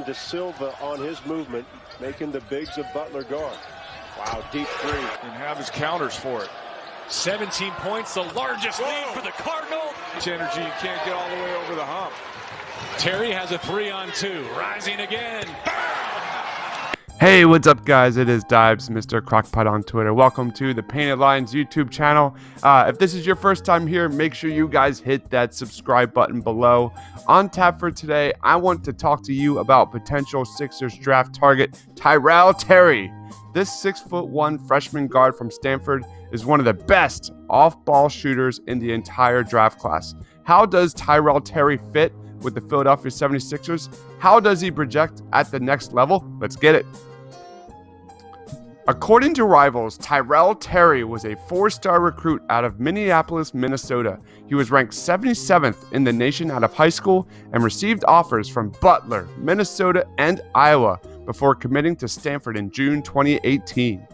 De Silva on his movement, making the bigs of Butler guard. Wow, deep three. And have his counters for it. 17 points, the largest lead for the Cardinal. Much energy, you can't get all the way over the hump. Terry has a 3-on-2, rising again. Hey, what's up, guys? It is Dibes, Mr. Crockpot on Twitter. Welcome to the Painted Lines YouTube channel. If this is your first time here, make sure you guys hit that subscribe button below. On tap for today, I want to talk to you about potential Sixers draft target Tyrell Terry. This 6'1" freshman guard from Stanford is one of the best off-ball shooters in the entire draft class. How does Tyrell Terry fit with the Philadelphia 76ers? How does he project at the next level? Let's get it. According to Rivals, Tyrell Terry was a 4-star recruit out of Minneapolis, Minnesota. He was ranked 77th in the nation out of high school and received offers from Butler, Minnesota, and Iowa before committing to Stanford in June 2018.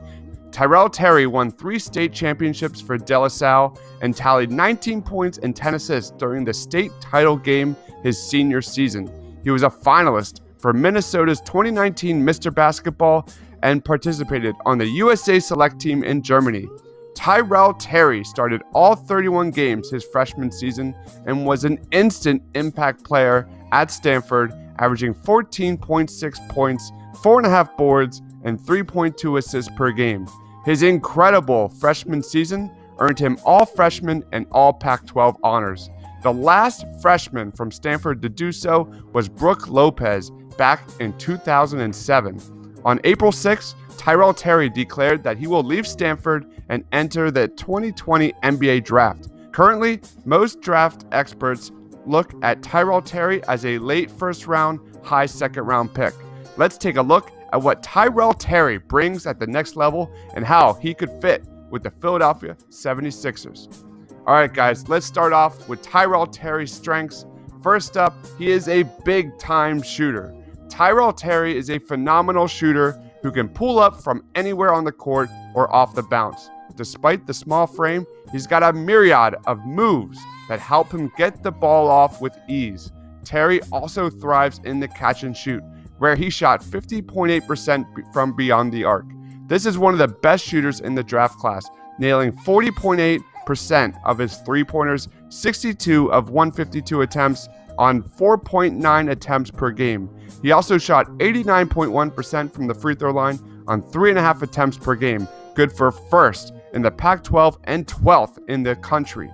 Tyrell Terry won 3 state championships for De La Salle and tallied 19 points and 10 assists during the state title game his senior season. He was a finalist for Minnesota's 2019 Mr. Basketball and participated on the USA Select team in Germany. Tyrell Terry started all 31 games his freshman season and was an instant impact player at Stanford, averaging 14.6 points, 4.5 boards, and 3.2 assists per game. His incredible freshman season earned him all freshman and all Pac-12 honors. The last freshman from Stanford to do so was Brook Lopez back in 2007. On April 6, Tyrell Terry declared that he will leave Stanford and enter the 2020 NBA draft. Currently, most draft experts look at Tyrell Terry as a late first round, high second round pick. Let's take a look at what Tyrell Terry brings at the next level and how he could fit with the Philadelphia 76ers. All right, guys, let's start off with Tyrell Terry's strengths. First up, he is a big-time shooter. Tyrell Terry is a phenomenal shooter who can pull up from anywhere on the court or off the bounce. Despite the small frame, he's got a myriad of moves that help him get the ball off with ease. Terry also thrives in the catch and shoot, where he shot 50.8% from beyond the arc. This is one of the best shooters in the draft class, nailing 40.8% of his three-pointers, 62 of 152 attempts on 4.9 attempts per game. He also shot 89.1% from the free throw line on 3.5 attempts per game, good for first in the Pac-12 and 12th in the country.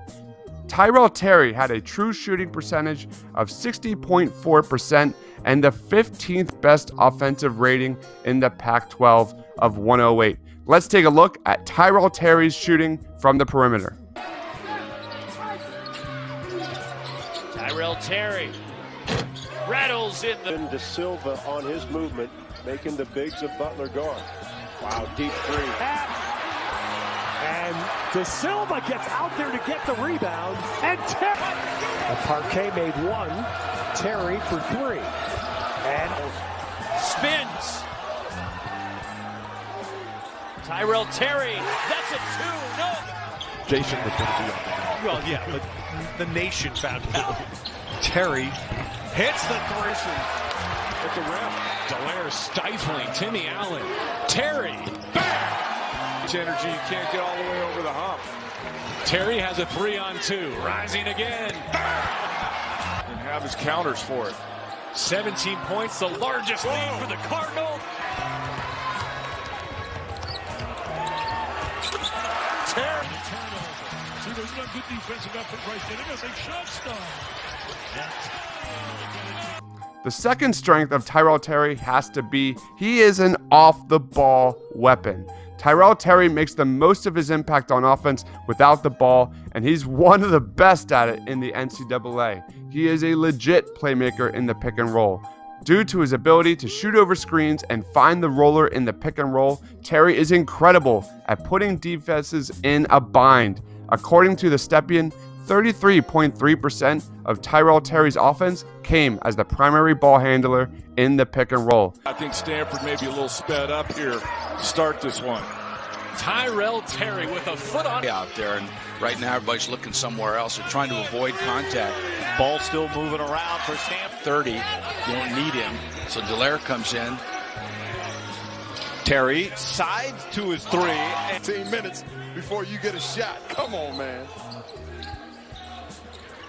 Tyrell Terry had a true shooting percentage of 60.4% and the 15th best offensive rating in the Pac-12 of 108. Let's take a look at Tyrell Terry's shooting from the perimeter. Tyrell Terry rattles in the... De Silva on his movement, making the bigs of Butler guard. Wow, deep three. And De Silva gets out there to get the rebound. And Terry. Parquet made one. Terry for 3. And spins. Tyrell Terry. That's a 2. No. Jason was going to be on that. well, yeah, but the nation found out. Terry hits the three at the rim. Delaire stifling Timmy Allen. Terry. Bang! Much energy, you can't get all the way over the hump. Terry has a 3-on-2, rising again. Bang! And have his counters for it. 17 points, the largest lead for the Cardinal. Terry. See, there's no good defensive effort right there. They're going to say shot stop. The second strength of Tyrell Terry has to be he is an off-the-ball weapon. Tyrell Terry makes the most of his impact on offense without the ball, and he's one of the best at it in the NCAA. He is a legit playmaker in the pick and roll. Due to his ability to shoot over screens and find the roller in the pick and roll, Terry is incredible at putting defenses in a bind. According to the Stepien, 33.3% of Tyrell Terry's offense came as the primary ball handler in the pick and roll. I think Stanford may be a little sped up here to start this one. Tyrell Terry with a foot on out there, and right now everybody's looking somewhere else. They're trying to avoid contact. Ball still moving around for Stanford. 30, you don't need him. So Delaire comes in. Terry sides to his three. 15 minutes before you get a shot. Come on, man.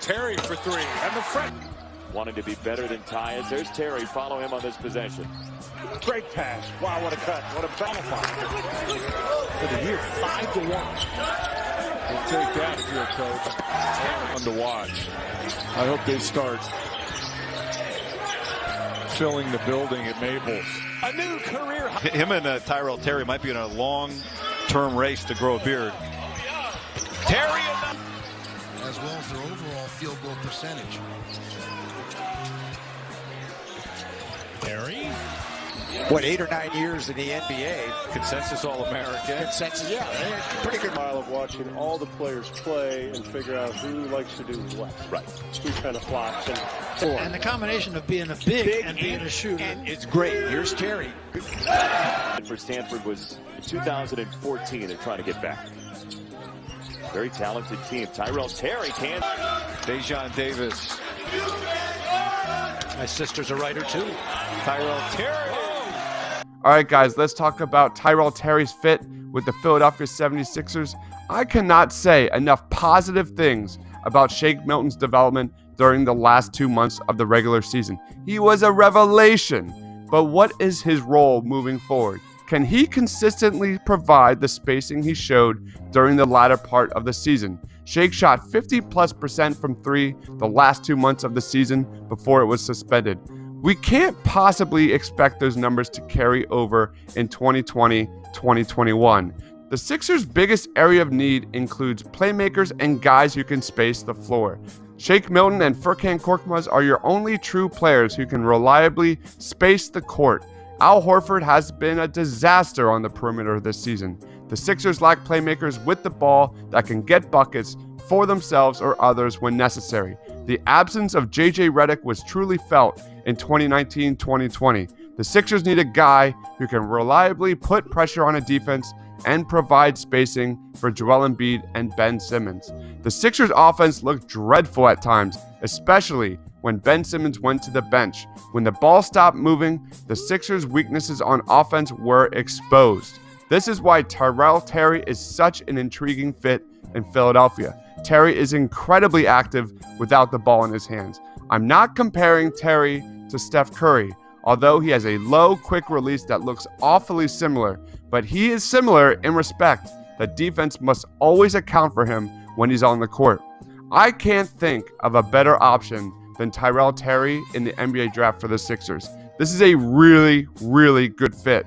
Terry for three. And the front. Wanting to be better than Tyus. There's Terry. Follow him on this possession. Great pass. Wow, what a cut. What a battle for the year. 5-1. We'll take that if you're a coach. Fun to watch. I hope they start filling the building at Maples. A new career. Him and Tyrell Terry might be in a long-term race to grow a beard. Terry as well as their overall field goal percentage. Terry. What, 8 or 9 years in the NBA? Consensus All-American. Consensus, yeah. Pretty good. Mile of watching all the players play and figure out who likes to do what. Right. Who kind of flops. And the combination of being a big and being a shooter. And it's great. Here's Terry. For Stanford was in 2014. They're trying to get back. Very talented team. Tyrell Terry can. Dejon Davis. My sister's a writer, too. Tyrell Terry. All right, guys, let's talk about Tyrell Terry's fit with the Philadelphia 76ers. I cannot say enough positive things about Shake Milton's development during the last 2 months of the regular season. He was a revelation, but what is his role moving forward? Can he consistently provide the spacing he showed during the latter part of the season? Shake shot 50+% from three the last 2 months of the season before it was suspended. We can't possibly expect those numbers to carry over in 2020-2021. The Sixers' biggest area of need includes playmakers and guys who can space the floor. Shake Milton and Furkan Korkmaz are your only true players who can reliably space the court. Al Horford has been a disaster on the perimeter this season. The Sixers lack playmakers with the ball that can get buckets for themselves or others when necessary. The absence of J.J. Redick was truly felt in 2019-2020. The Sixers need a guy who can reliably put pressure on a defense and provide spacing for Joel Embiid and Ben Simmons. The Sixers' offense looked dreadful at times, especially when Ben Simmons went to the bench. When the ball stopped moving, the Sixers' weaknesses on offense were exposed. This is why Tyrell Terry is such an intriguing fit in Philadelphia. Terry is incredibly active without the ball in his hands. I'm not comparing Terry to Steph Curry, although he has a low, quick release that looks awfully similar, but he is similar in respect that defense must always account for him when he's on the court. I can't think of a better option than Tyrell Terry in the NBA draft for the Sixers. This is a really, really good fit.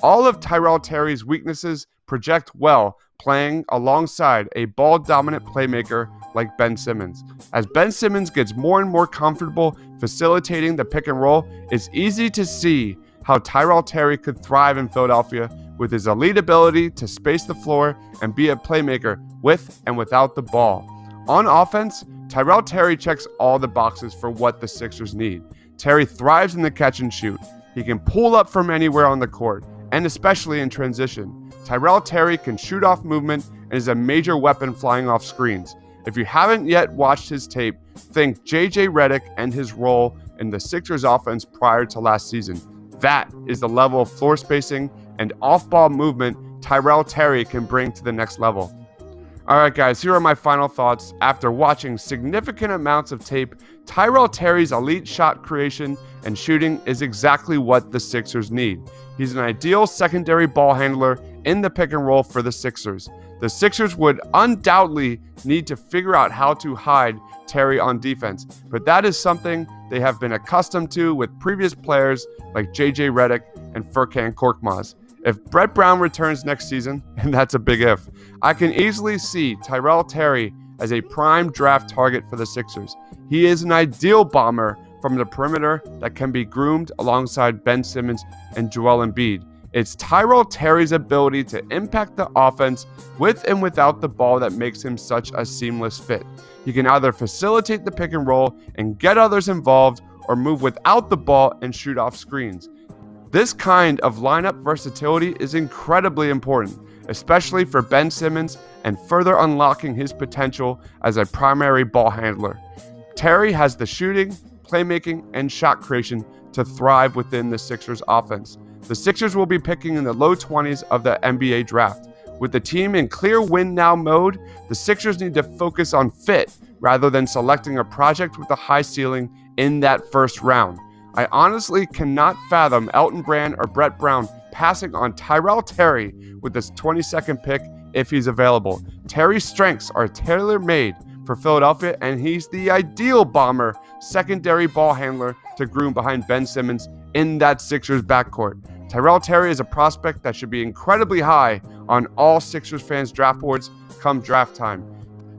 All of Tyrell Terry's weaknesses project well playing alongside a ball-dominant playmaker like Ben Simmons. As Ben Simmons gets more and more comfortable facilitating the pick and roll, it's easy to see how Tyrell Terry could thrive in Philadelphia with his elite ability to space the floor and be a playmaker with and without the ball. On offense, Tyrell Terry checks all the boxes for what the Sixers need. Terry thrives in the catch and shoot. He can pull up from anywhere on the court, and especially in transition. Tyrell Terry can shoot off movement and is a major weapon flying off screens. If you haven't yet watched his tape, think J.J. Redick and his role in the Sixers offense prior to last season. That is the level of floor spacing and off-ball movement Tyrell Terry can bring to the next level. Alright guys, here are my final thoughts. After watching significant amounts of tape, Tyrell Terry's elite shot creation and shooting is exactly what the Sixers need. He's an ideal secondary ball handler in the pick and roll for the Sixers. The Sixers would undoubtedly need to figure out how to hide Terry on defense, but that is something they have been accustomed to with previous players like J.J. Redick and Furkan Korkmaz. If Brett Brown returns next season, and that's a big if, I can easily see Tyrell Terry as a prime draft target for the Sixers. He is an ideal bomber from the perimeter that can be groomed alongside Ben Simmons and Joel Embiid. It's Tyrell Terry's ability to impact the offense with and without the ball that makes him such a seamless fit. He can either facilitate the pick and roll and get others involved, or move without the ball and shoot off screens. This kind of lineup versatility is incredibly important, especially for Ben Simmons and further unlocking his potential as a primary ball handler. Terry has the shooting, playmaking, and shot creation to thrive within the Sixers offense. The Sixers will be picking in the low 20s of the NBA draft. With the team in clear win now mode, the Sixers need to focus on fit rather than selecting a project with a high ceiling in that first round. I honestly cannot fathom Elton Brand or Brett Brown passing on Tyrell Terry with this 22nd pick if he's available. Terry's strengths are tailor-made for Philadelphia, and he's the ideal bomber secondary ball handler to groom behind Ben Simmons in that Sixers backcourt. Tyrell Terry is a prospect that should be incredibly high on all Sixers fans' draft boards come draft time.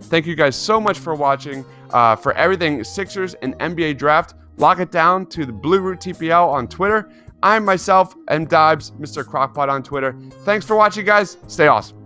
Thank you guys so much for watching. For everything Sixers and NBA draft, lock it down to the Blue Root TPL on Twitter. I myself am Dibes, Mr. Crockpot on Twitter. Thanks for watching, guys. Stay awesome.